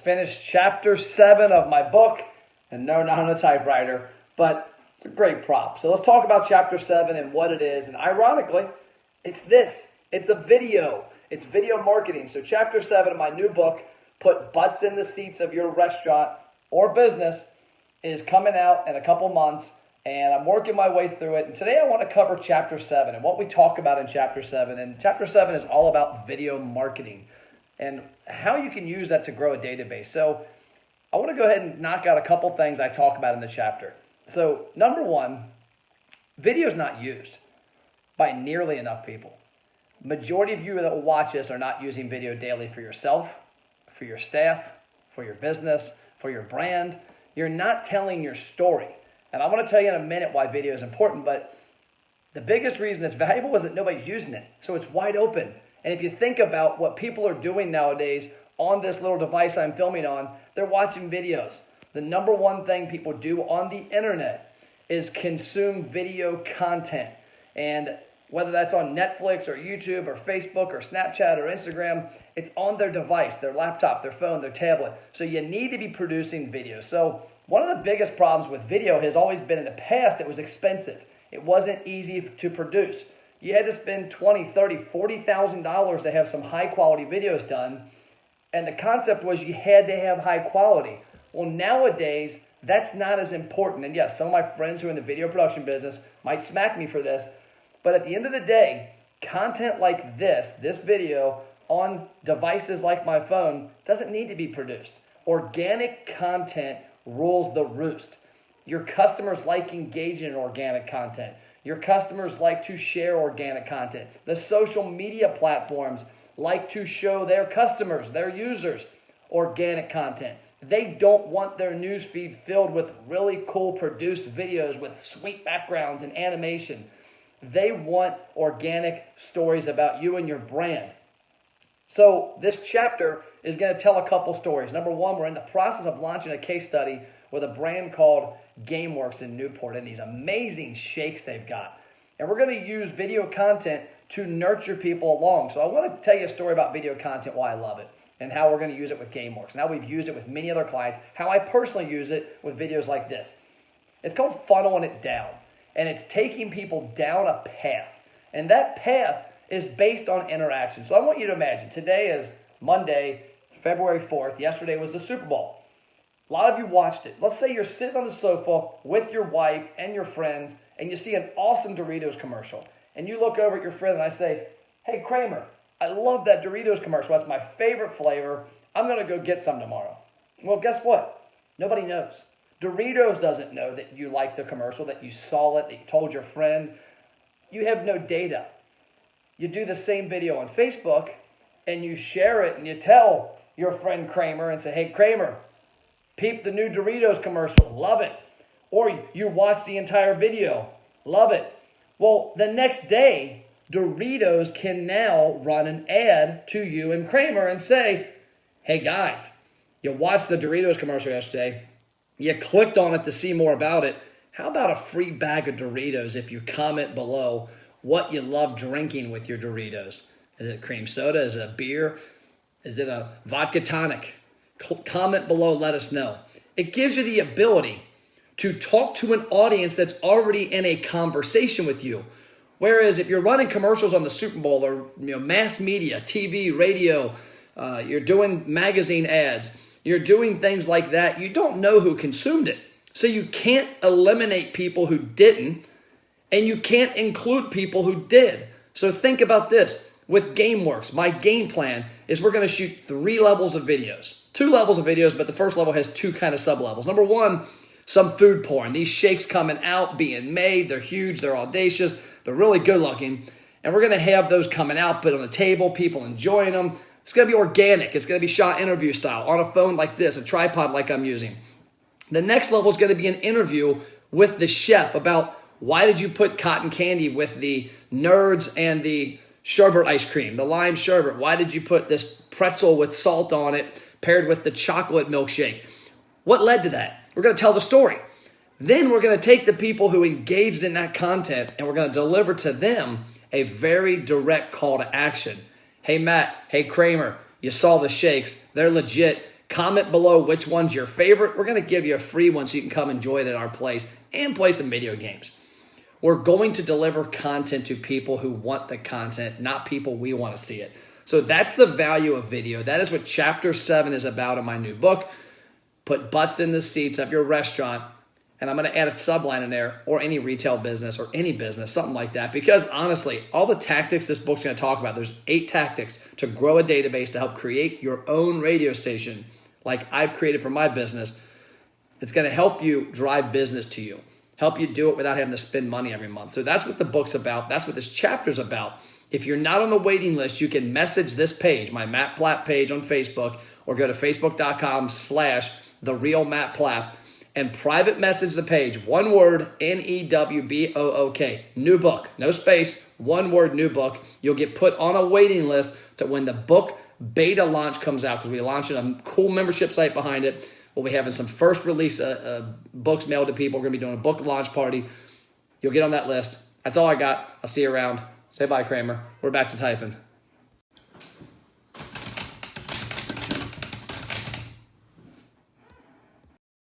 finished chapter 7 of my book, and no, not on a typewriter, but it's a great prop. So let's talk about chapter 7 and what it is. And ironically, it's this. It's a video. It's video marketing. So chapter 7 of my new book, Put Butts in the Seats of Your Restaurant or Business, is coming out in a couple months, and I'm working my way through it. And today I want to cover chapter 7 and what we talk about in chapter 7. And chapter 7 is all about video marketing and how you can use that to grow a database. So I want to go ahead and knock out a couple things I talk about in the chapter. So number one, video is not used by nearly enough people. Majority of you that will watch this are not using video daily for yourself, for your staff, for your business, for your brand. You're not telling your story. And I want to tell you in a minute why video is important, but the biggest reason it's valuable is that nobody's using it. So it's wide open. And if you think about what people are doing nowadays on this little device I'm filming on, they're watching videos. The number one thing people do on the internet is consume video content. And whether that's on Netflix or YouTube or Facebook or Snapchat or Instagram, it's on their device, their laptop, their phone, their tablet. So you need to be producing videos. So one of the biggest problems with video has always been in the past, it was expensive. It wasn't easy to produce. You had to spend $20,000, $30,000, $40,000 to have some high quality videos done. And the concept was you had to have high quality. Well, nowadays, that's not as important. And yes, some of my friends who are in the video production business might smack me for this. But at the end of the day, content like this video on devices like my phone doesn't need to be produced. Organic content rules the roost. Your customers like engaging in organic content. Your customers like to share organic content. The social media platforms like to show their customers, their users, organic content. They don't want their newsfeed filled with really cool produced videos with sweet backgrounds and animation. They want organic stories about you and your brand. So this chapter is going to tell a couple stories. Number one, we're in the process of launching a case study with a brand called GameWorks in Newport and these amazing shakes they've got. And we're going to use video content to nurture people along. So I want to tell you a story about video content, why I love it, and how we're going to use it with GameWorks. Now we've used it with many other clients, how I personally use it with videos like this. It's called funneling it down. And it's taking people down a path. And that path is based on interaction. So I want you to imagine, today is Monday, February 4th. Yesterday was the Super Bowl. A lot of you watched it. Let's say you're sitting on the sofa with your wife and your friends, and you see an awesome Doritos commercial. And you look over at your friend and I say, hey, Kramer, I love that Doritos commercial. That's my favorite flavor. I'm going to go get some tomorrow. Well, guess what? Nobody knows. Doritos doesn't know that you liked the commercial, that you saw it, that you told your friend. You have no data. You do the same video on Facebook and you share it and you tell your friend Kramer and say, hey, Kramer, peep the new Doritos commercial. Love it. Or you watch the entire video. Love it. Well, the next day, Doritos can now run an ad to you and Kramer and say, hey, guys, you watched the Doritos commercial yesterday. You clicked on it to see more about it. How about a free bag of Doritos if you comment below what you love drinking with your Doritos? Is it cream soda? Is it a beer? Is it a vodka tonic? Comment below, let us know. It gives you the ability to talk to an audience that's already in a conversation with you. Whereas if you're running commercials on the Super Bowl or mass media, TV, radio, you're doing magazine ads, you're doing things like that, you don't know who consumed it. So you can't eliminate people who didn't, and you can't include people who did. So think about this. With GameWorks, my game plan is we're going to shoot 3 levels of videos. 2 levels of videos, but the first level has 2 kind of sub-levels. Number one, some food porn. These shakes coming out, being made. They're huge. They're audacious. They're really good looking. And we're going to have those coming out, put on the table, people enjoying them. It's going to be organic. It's going to be shot interview style on a phone like this, a tripod like I'm using. The next level is going to be an interview with the chef about why did you put cotton candy with the nerds and the sherbet ice cream, the lime sherbet? Why did you put this pretzel with salt on it paired with the chocolate milkshake? What led to that? We're going to tell the story. Then we're going to take the people who engaged in that content and we're going to deliver to them a very direct call to action. Hey, Matt. Hey, Kramer. You saw the shakes. They're legit. Comment below which one's your favorite. We're going to give you a free one so you can come enjoy it at our place and play some video games. We're going to deliver content to people who want the content, not people we want to see it. So that's the value of video. That is what chapter 7 is about in my new book. Put butts in the seats of your restaurant. And I'm going to add a subline in there, or any retail business or any business, something like that. Because honestly, all the tactics this book's going to talk about, there's 8 tactics to grow a database to help create your own radio station like I've created for my business. It's going to help you drive business to you, help you do it without having to spend money every month. So that's what the book's about. That's what this chapter's about. If you're not on the waiting list, you can message this page, my Matt Platt page on Facebook, or go to facebook.com/TheRealMattPlatt and private message the page. One word, NEWBOOK, new book, no space, one word, new book. You'll get put on a waiting list to when the book beta launch comes out, because we're launching a cool membership site behind it. We'll be having some first release books mailed to people. We're going to be doing a book launch party. You'll get on that list. That's all I got. I'll see you around. Say bye, Kramer. We're back to typing.